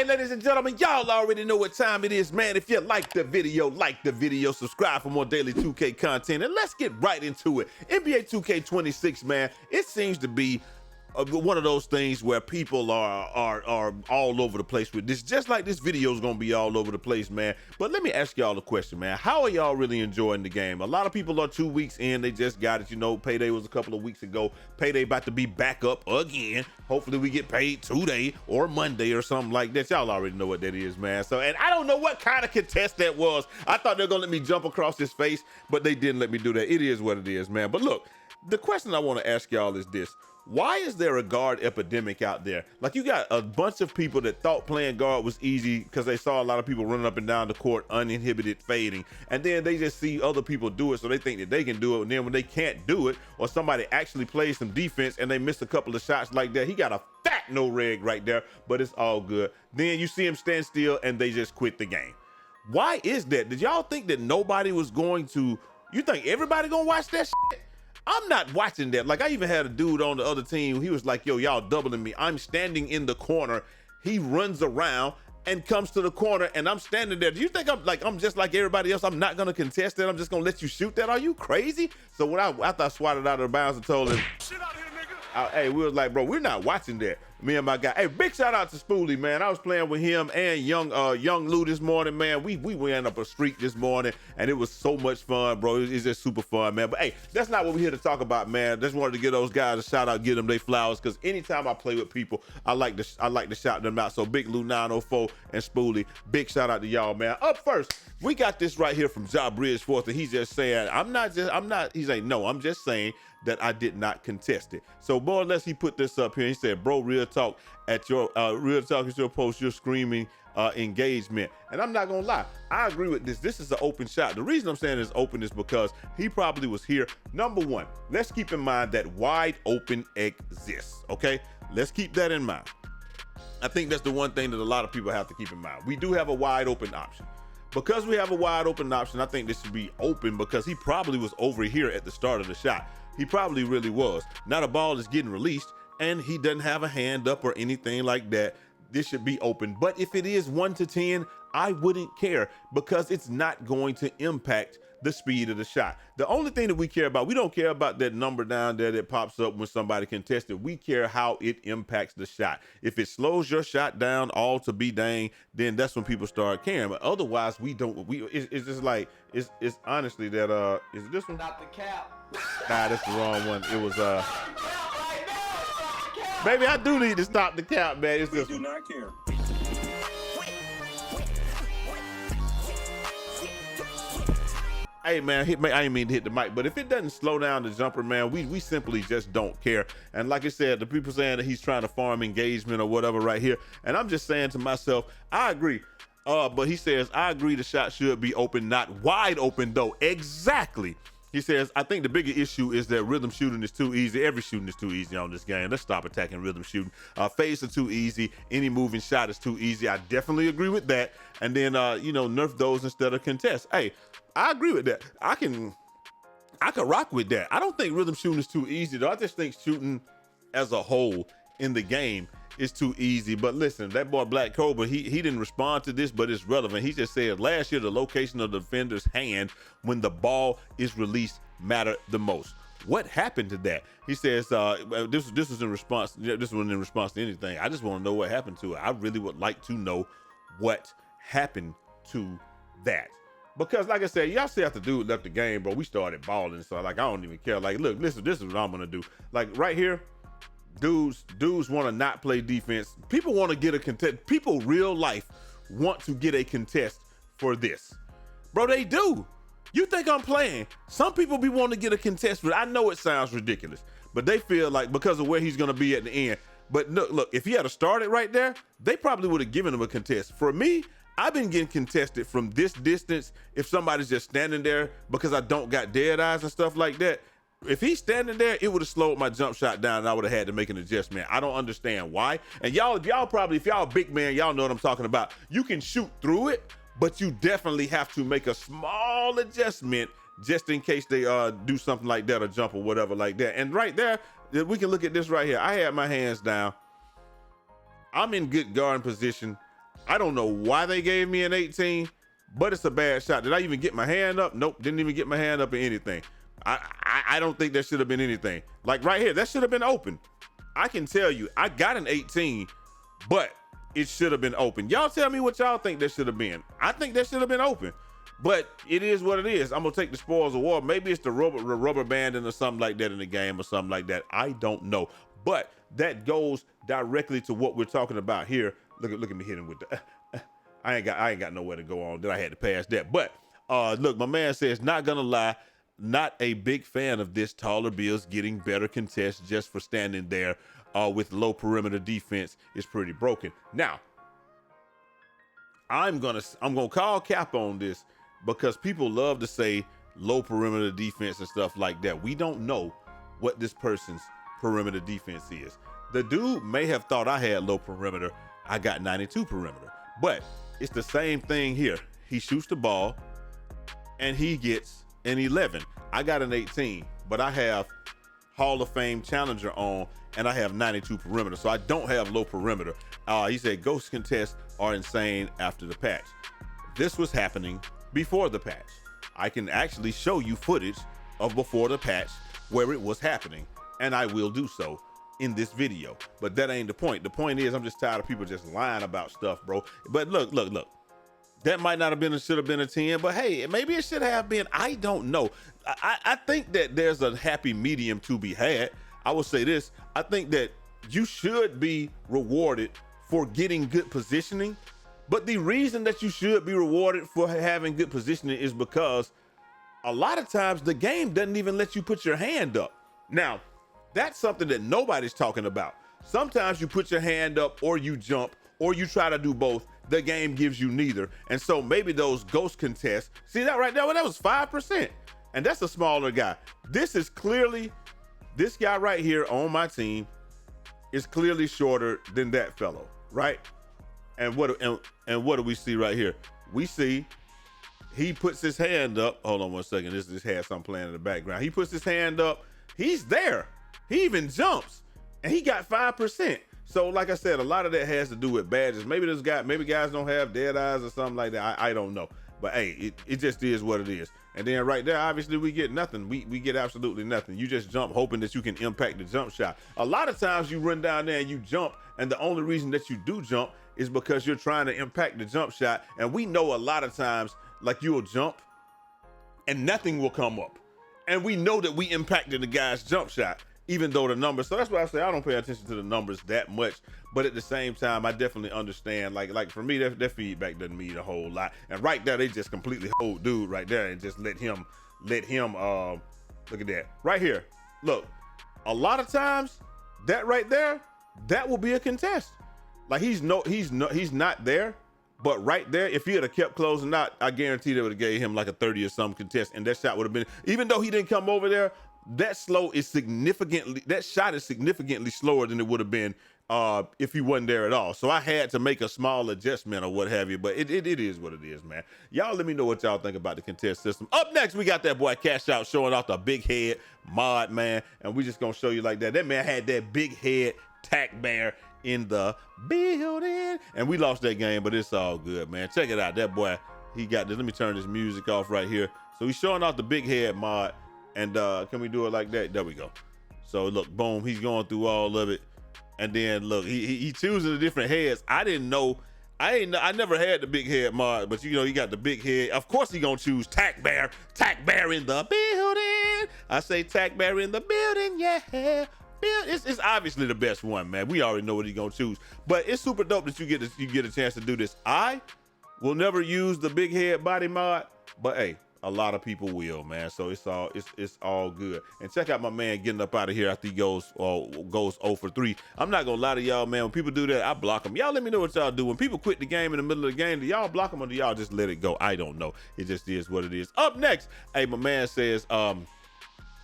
right, ladies and gentlemen, y'all already know what time it is, man. If you like the video, subscribe for more daily 2K content, and let's get right into it. NBA 2K26, man, it seems to be one of those things where people are all over the place with this, just like this video is gonna be all over the place, man. But let me ask y'all a question, man. How are y'all really enjoying the game? A lot of people are 2 weeks in, they just got it. You know, payday was a couple of weeks ago. Payday about to be back up again. Hopefully we get paid today or Monday or something like that. Y'all already know what that is, man. So, and I don't know what kind of contest that was. I thought they were gonna let me jump across his face, but they didn't let me do that. It is what it is, man. But look, the question I want to ask y'all is this. Why is there a guard epidemic out there? Like, you got a bunch of people that thought playing guard was easy because they saw a lot of people running up and down the court uninhibited fading, and then they just see other people do it, so they think that they can do it, and then when they can't do it, or somebody actually plays some defense and they miss a couple of shots like that, he got a fat no reg right there, but it's all good. Then you see him stand still and they just quit the game. Why is that? Did y'all think that nobody was going to, you think everybody gonna watch that shit? I'm not watching that. Like, I even had a dude on the other team. He was like, yo, y'all doubling me. I'm standing in the corner. He runs around and comes to the corner and I'm standing there. Do you think I'm just like everybody else? I'm not gonna contest that. I'm just gonna let you shoot that. Are you crazy? So when after I swatted out of the bounds and told him, shit out here, nigga. Hey, we was like, bro, we're not watching that. Me and my guy. Hey, big shout out to Spoolie, man. I was playing with him and young Lou this morning, man. We went up a streak this morning and it was so much fun, bro. It's just super fun, man. But hey, that's not what we're here to talk about, man. Just wanted to give those guys a shout out, give them their flowers, because anytime I play with people, I like to shout them out. So Big Lou 904 and Spoolie, big shout out to y'all, man. Up first, we got this right here from Ja Bridge Fourth, and he's just saying, I'm just saying that I did not contest it. So more or less, he put this up here. He said, bro, real talk at your post, you're screaming engagement. And I'm not gonna lie, I agree with this. This is an open shot. The reason I'm saying it's open is because he probably was here. Number one, let's keep in mind that wide open exists, okay? Let's keep that in mind. I think that's the one thing that a lot of people have to keep in mind. We do have a wide open option. Because we have a wide open option, I think this should be open, because he probably was over here at the start of the shot. He probably really was. Now the ball is getting released and he doesn't have a hand up or anything like that. This should be open. But if it is 1 to 10, I wouldn't care, because it's not going to impact the speed of the shot. The only thing that we care about, we don't care about that number down there that pops up when somebody contests it. We care how it impacts the shot. If it slows your shot down all to be dang, then that's when people start caring. But otherwise, it's just like, it's honestly that, is it this one? Stop the cap. Nah, that's the wrong one. It was, baby, I do need to stop the count, man. It's this one. We do not care. Hey, man, I ain't mean to hit the mic, but if it doesn't slow down the jumper, man, we simply just don't care. And like I said, the people saying that he's trying to farm engagement or whatever right here, and I'm just saying to myself, I agree. But he says, I agree the shot should be open, not wide open, though. Exactly. He says, I think the bigger issue is that rhythm shooting is too easy. Every shooting is too easy on this game. Let's stop attacking rhythm shooting. Fades are too easy. Any moving shot is too easy. I definitely agree with that. And then, nerf those instead of contest. Hey, I agree with that. I could rock with that. I don't think rhythm shooting is too easy, though. I just think shooting as a whole in the game is too easy. But listen, that boy Black Cobra, he didn't respond to this, but it's relevant. He just said last year the location of the defender's hand when the ball is released mattered the most. What happened to that? He says this was in response. This wasn't in response to anything. I just want to know what happened to it. I really would like to know what happened to that. Because like I said, y'all see after dude left the game, bro, we started balling. So like, I don't even care. Like, look, listen, this is what I'm gonna do. Like right here, dudes want to not play defense. People want to get a contest. People real life want to get a contest for this, bro. They do. You think I'm playing? Some people be wanting to get a contest, but I know it sounds ridiculous, but they feel like because of where he's gonna be at the end. But look, if he had started right there, they probably would have given him a contest. For me, I've been getting contested from this distance if somebody's just standing there, because I don't got dead eyes and stuff like that. If he's standing there, it would have slowed my jump shot down and I would have had to make an adjustment. I don't understand why. And y'all probably, if y'all a big man, y'all know what I'm talking about. You can shoot through it, but you definitely have to make a small adjustment just in case they do something like that or jump or whatever like that. And right there, we can look at this right here. I had my hands down. I'm in good guarding position. I don't know why they gave me an 18, but it's a bad shot. Did I even get my hand up? Nope, didn't even get my hand up in anything. I don't think that should have been anything. Like right here, that should have been open. I can tell you, I got an 18, but it should have been open. Y'all tell me what y'all think that should have been. I think that should have been open, but it is what it is. I'm gonna take the spoils of war. Maybe it's the rubber banding or something like that in the game or something like that. I don't know, but that goes directly to what we're talking about here. Look at me hitting with the. I ain't got nowhere to go on. That I had to pass that. But look, my man says, not gonna lie, not a big fan of this taller Bills getting better contests just for standing there with low perimeter defense is pretty broken. Now, I'm gonna call cap on this because people love to say low perimeter defense and stuff like that. We don't know what this person's perimeter defense is. The dude may have thought I had low perimeter. I got 92 perimeter, but it's the same thing here. He shoots the ball and he gets an 11. I got an 18, but I have Hall of Fame challenger on and I have 92 perimeter. So I don't have low perimeter. He said ghost contests are insane after the patch. This was happening before the patch. I can actually show you footage of before the patch where it was happening, and I will do so in this video. But that ain't the point. The point is I'm just tired of people just lying about stuff, bro. But look. That might not have been, should have been a 10, but hey, maybe it should have been. I don't know. I think that there's a happy medium to be had. I will say this. I think that you should be rewarded for getting good positioning, but the reason that you should be rewarded for having good positioning is because a lot of times the game doesn't even let you put your hand up. Now, that's something that nobody's talking about. Sometimes you put your hand up or you jump or you try to do both. The game gives you neither. And so maybe those ghost contests, see that right there? Well, that was 5%. And that's a smaller guy. This guy right here on my team is clearly shorter than that fellow, right? And what do we see right here? We see he puts his hand up. Hold on one second. This has something playing in the background. He puts his hand up. He's there. He even jumps. And he got 5%. So like I said, a lot of that has to do with badges. Maybe guys don't have dead eyes or something like that. I don't know. But hey, it just is what it is. And then right there, obviously we get nothing. We get absolutely nothing. You just jump hoping that you can impact the jump shot. A lot of times you run down there and you jump, and the only reason that you do jump is because you're trying to impact the jump shot. And we know a lot of times, like you'll jump and nothing will come up. And we know that we impacted the guy's jump shot, even though the numbers, so that's why I say I don't pay attention to the numbers that much, but at the same time, I definitely understand, like for me, that feedback doesn't mean a whole lot. And right there, they just completely hold dude right there and just let him, look at that, right here. Look, a lot of times, that right there, that will be a contest. Like he's not there, but right there, if he had kept closing out, I guarantee they would have gave him like a 30 or some contest, and that shot would have been, even though he didn't come over there, that shot is significantly slower than it would have been if he wasn't there at all. So I had to make a small adjustment or what have you, but it is what it is, man. Y'all let me know what y'all think about the contest system. Up next, we got that boy Cashout showing off the big head mod, man, and we just gonna show you like that. That man had that big head tack bear in the building, and we lost that game, but it's all good, man. Check it out. That boy, he got this. Let me turn this music off right here. So he's showing off the big head mod. And can we do it like that? There we go. So look, boom, he's going through all of it. And then look, he choosing the different heads. I I never had the big head mod, but you know, he got the big head. Of course he gonna choose Tack Bear in the building. I say Tack Bear in the building, yeah. It's obviously the best one, man. We already know what he's gonna choose. But it's super dope that you get a chance to do this. I will never use the big head body mod, but hey, a lot of people will, man. So it's all good. And check out my man getting up out of here after he goes 0 for 3. I'm not gonna lie to y'all, man. When people do that, I block them. Y'all let me know what y'all do. When people quit the game in the middle of the game, do y'all block them or do y'all just let it go? I don't know. It just is what it is. Up next, hey, my man says,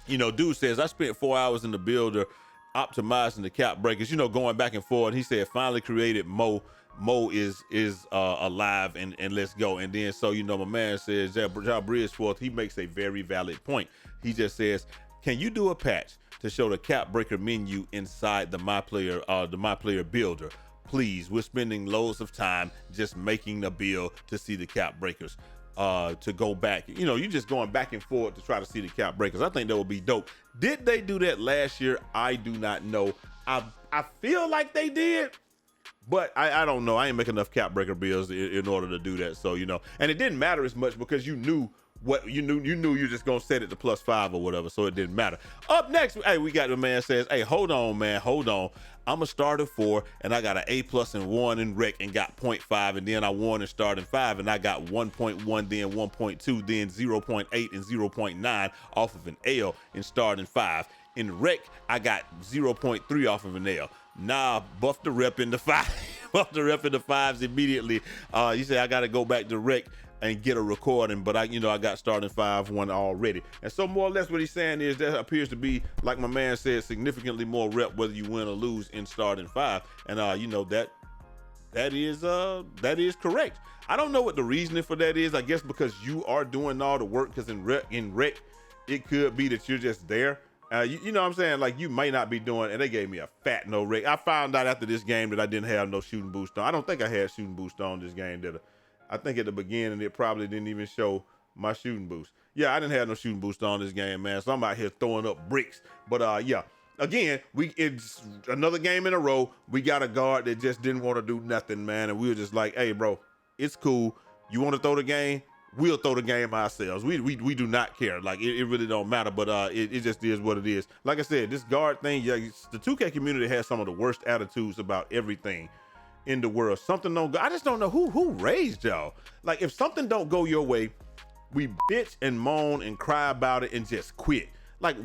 dude says, I spent 4 hours in the builder optimizing the cap breakers, going back and forth. He said, finally created Mo is alive and let's go. And then my man says that Bridgeforth, he makes a very valid point. He just says, can you do a patch to show the cap breaker menu inside the my player builder? please, we're spending loads of time just making the build to see the cap breakers. To go back, you just going back and forth to try to see the cap breakers. I think that would be dope. Did they do that last year? I do not know. I feel like they did, but I don't know. I ain't making enough cap breaker builds in order to do that. So, and it didn't matter as much because you knew what you knew you're just gonna set it to +5 or whatever, so it didn't matter. Up next, hey, we got the man says, hey, hold on, man, hold on. I'm a starter 4 and I got an A+ and 1 in rec and got 0.5, and then I won in starting 5 and I got 1.1, then 1.2, then 0.8 and 0.9 off of an L in starting 5. In rec, I got 0.3 off of an L. Nah, buff the rep into 5. Buff the rep into 5s immediately. You say I gotta go back to rec and get a recording, but I got starting 5-1 already. And so more or less what he's saying is that appears to be, like my man said, significantly more rep whether you win or lose in starting 5. And that is correct. I don't know what the reasoning for that is. I guess because you are doing all the work, because in rec, it could be that you're just there. You know what I'm saying? Like, you might not be doing, and they gave me a fat no rec. I found out after this game that I didn't have no shooting boost on. I don't think I had shooting boost on this game, did I? I think at the beginning, it probably didn't even show my shooting boost. Yeah, I didn't have no shooting boost on this game, man. So I'm out here throwing up bricks. But yeah, again, it's another game in a row. We got a guard that just didn't want to do nothing, man. And we were just like, hey, bro, it's cool. You want to throw the game? We'll throw the game ourselves. We do not care. Like, it really don't matter. But it just is what it is. Like I said, this guard thing, yeah, the 2K community has some of the worst attitudes about everything in the world. Something don't go. I just don't know who raised y'all. Like, if something don't go your way, we bitch and moan and cry about it and just quit. Like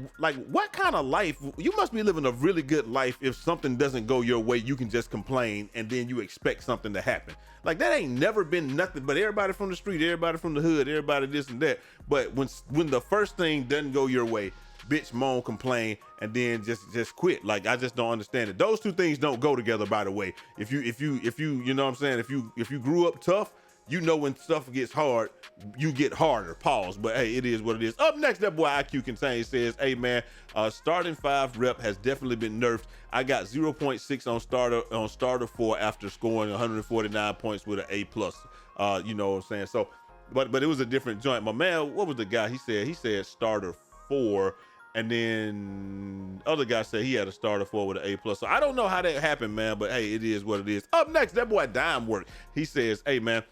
what kind of life? You must be living a really good life if something doesn't go your way, you can just complain and then you expect something to happen. Like, that ain't never been nothing but everybody from the street, everybody from the hood, everybody this and that. But when the first thing doesn't go your way, bitch, moan, complain, and then just quit. Like, I just don't understand it. Those two things don't go together, by the way. If you you know what I'm saying, if you grew up tough, when stuff gets hard, you get harder. Pause. But hey, it is what it is. Up next, that boy IQ Contain says, hey man, starting 5 rep has definitely been nerfed. I got 0.6 on starter 4 after scoring 149 points with an A+. You know what I'm saying? So, but it was a different joint. My man, what was the guy? He said starter 4. And then other guy said he had a starter 4 with an A+. So I don't know how that happened, man, but hey, it is what it is. Up next, that boy Dime Work. He says, hey man,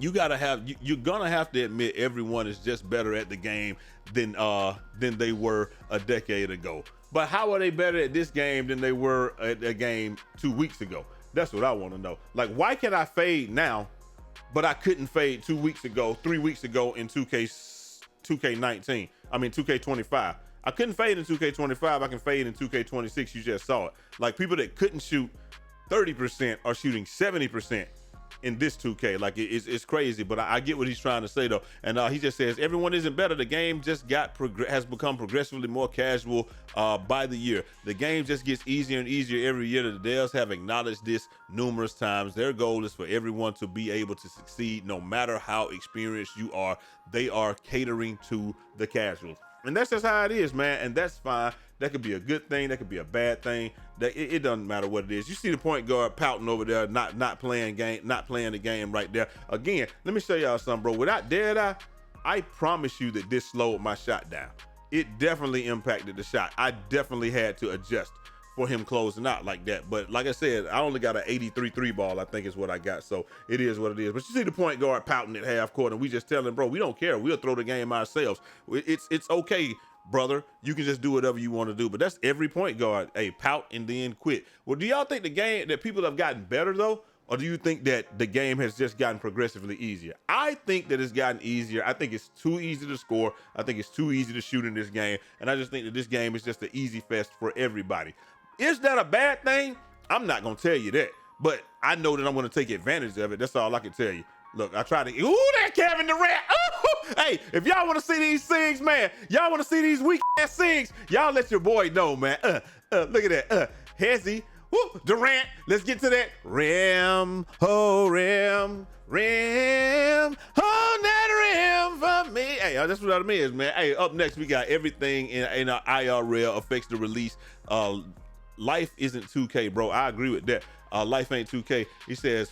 you're gonna have to admit everyone is just better at the game than they were a decade ago. But how are they better at this game than they were at a game 2 weeks ago? That's what I want to know. Like, why can I fade now, but I couldn't fade 2 weeks ago, 3 weeks ago in 2K19? I mean 2K25. I couldn't fade in 2K25. I can fade in 2K26. You just saw it. Like, people that couldn't shoot 30% are shooting 70% in this 2K. Like, it's crazy, but I get what he's trying to say though. And he just says everyone isn't better. The game just has become progressively more casual by the year. The game just gets easier and easier every year. The devs have acknowledged this numerous times. Their goal is for everyone to be able to succeed no matter how experienced you are. They are catering to the casuals. And that's just how it is, man. And that's fine. That could be a good thing. That could be a bad thing. That it doesn't matter what it is. You see the point guard pouting over there, not playing the game right there. Again, let me show y'all something, bro. Without Dead-Eye, I promise you that this slowed my shot down. It definitely impacted the shot. I definitely had to adjust for him closing out like that. But like I said, I only got an 83 3 ball, I think is what I got. So it is what it is. But you see the point guard pouting at half court, and we just tell him, bro, we don't care. We'll throw the game ourselves. It's okay, brother. You can just do whatever you want to do. But that's every point guard. Hey, pout and then quit. Well, do y'all think the game that people have gotten better though? Or do you think that the game has just gotten progressively easier? I think that it's gotten easier. I think it's too easy to score. I think it's too easy to shoot in this game. And I just think that this game is just an easy fest for everybody. Is that a bad thing? I'm not gonna tell you that, but I know that I'm gonna take advantage of it. That's all I can tell you. Look, I try to, that Kevin Durant. Ooh, hey, if y'all wanna see these things, man, y'all wanna see these weak ass things, y'all let your boy know, man. Look at that, Hezzy, Durant, let's get to that. Rim, oh, rim, hold that rim for me. Hey, that's what it is, man. Hey, up next, we got everything in our IRL affects the release. Life isn't 2K, bro. I agree with that. Life Ain't 2K. He says,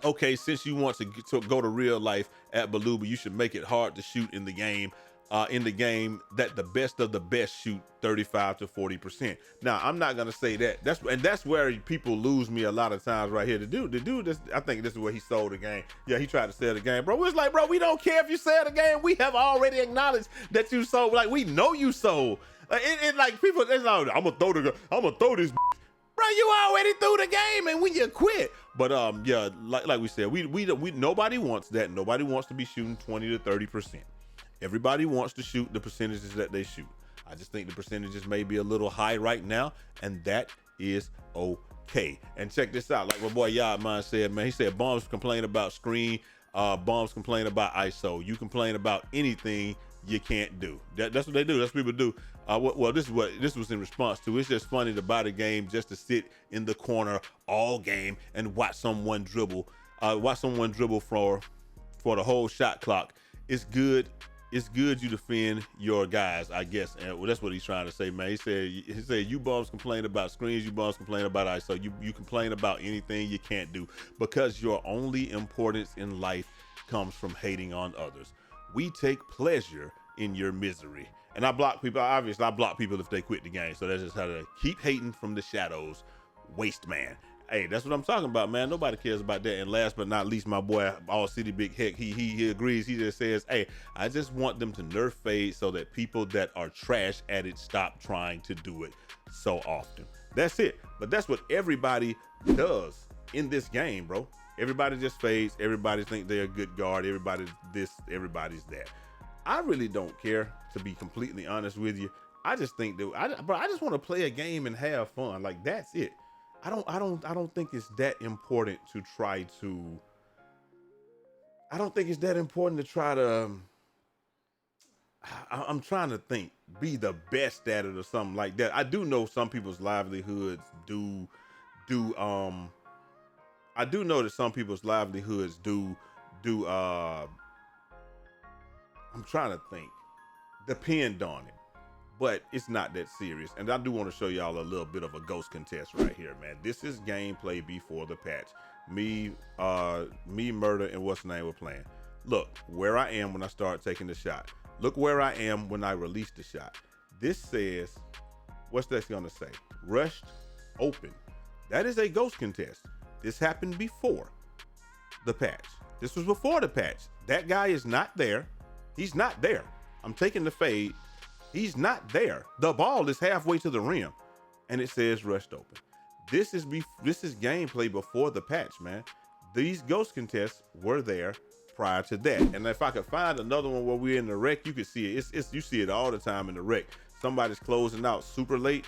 okay, since you want to go to real life at Baluba, you should make it hard to shoot in the game. That the best of the best shoot 35 to 40%. Now, I'm not gonna say that. That's where people lose me a lot of times right here. The dude, I think this is where he sold the game. Yeah, he tried to sell the game, bro. It's like, bro, we don't care if you sell the game. We have already acknowledged that you sold. Like, we know you sold. Like people, it's like, I'm gonna throw this. Bro, you already threw the game and when you quit. But yeah, like we said, we nobody wants that. Nobody wants to be shooting 20 to 30%. Everybody wants to shoot the percentages that they shoot. I just think the percentages may be a little high right now, and that is okay. And check this out, like my boy Yard Mine said, man, he said bombs complain about screen, bombs complain about ISO. You complain about anything you can't do. That's what they do. That's what people do. Well, this was in response to. It's just funny to buy the game just to sit in the corner all game and watch someone dribble. For the whole shot clock. It's good you defend your guys, I guess. And well, that's what he's trying to say, man. He said you bums complain about screens, you bums complain about ISO. You complain about anything you can't do because your only importance in life comes from hating on others. We take pleasure in your misery. And I block people. Obviously, I block people if they quit the game. So that's just how to keep hating from the shadows. Waste man. Hey, that's what I'm talking about, man. Nobody cares about that. And last but not least, my boy, All City Big Heck, he agrees. He just says, hey, I just want them to nerf fade so that people that are trash at it stop trying to do it so often. That's it. But that's what everybody does in this game, bro. Everybody just fades. Everybody think they're a good guard. Everybody's this, everybody's that. I really don't care, to be completely honest with you. I just think that I just want to play a game and have fun. Like, that's it. I don't think it's that important to try to. I don't think it's that important to try to. I'm trying to think, be the best at it or something like that. I do know some people's livelihoods do. I do know that some people's livelihoods do. I'm trying to think. Depend on it. But it's not that serious. And I do want to show y'all a little bit of a ghost contest right here, man. This is gameplay before the patch. Me, Murder, and what's the name we're playing. Look where I am when I start taking the shot. Look where I am when I release the shot. This says, what's that gonna say? Rushed open. That is a ghost contest. This happened before the patch. This was before the patch. That guy is not there. He's not there. I'm taking the fade. He's not there. The ball is halfway to the rim, and it says rushed open. This is gameplay before the patch, man. These ghost contests were there prior to that. And if I could find another one where we're in the wreck, you could see it. You see it all the time in the wreck. Somebody's closing out super late.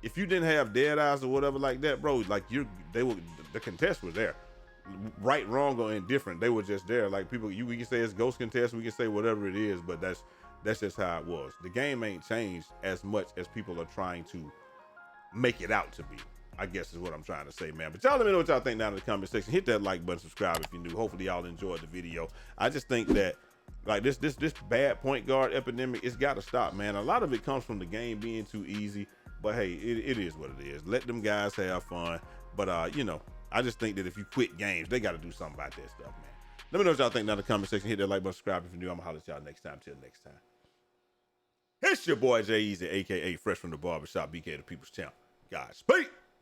If you didn't have dead eyes or whatever like that, bro, like the contests were there. Right, wrong, or indifferent, they were just there. Like we can say it's ghost contest, we can say whatever it is, but that's just how it was. The game ain't changed as much as people are trying to make it out to be, I guess is what I'm trying to say, man. But y'all let me know what y'all think down in the comment section. Hit that like button, subscribe if you're new. Hopefully y'all enjoyed the video. I just think that like this bad point guard epidemic, it's got to stop, man. A lot of it comes from the game being too easy, but hey, it is what it is. Let them guys have fun. But I just think that if you quit games, they got to do something about that stuff, man. Let me know what y'all think down in the comment section. Hit that like button, subscribe if you're new. I'm gonna holler at y'all next time. Till next time. It's your boy Jay Easy, aka Fresh from the Barbershop, BK the People's Champ. Godspeed.